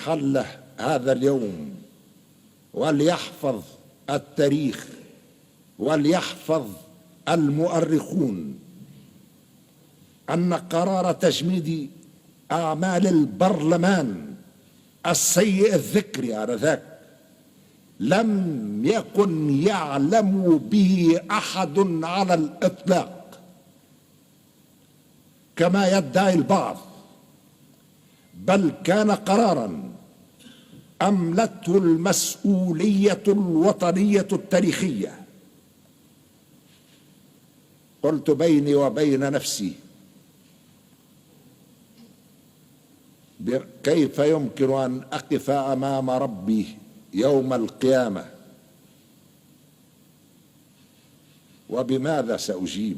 حل هذا اليوم، وليحفظ التاريخ وليحفظ المؤرخون أن قرار تجميد أعمال البرلمان السيء الذكر آنذاك لم يكن يعلم به أحد على الإطلاق كما يدعي البعض، بل كان قراراً أملته المسؤولية الوطنية التاريخية. قلت بيني وبين نفسي: كيف يمكن أن أقف أمام ربي يوم القيامة وبماذا سأجيب؟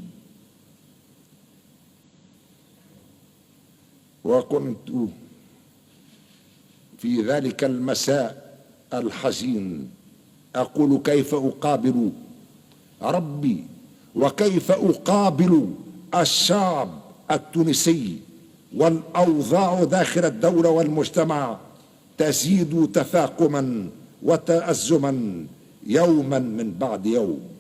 وكنت في ذلك المساء الحزين أقول: كيف أقابل ربي وكيف أقابل الشعب التونسي والأوضاع داخل الدولة والمجتمع تزيد تفاقما وتأزما يوما من بعد يوم.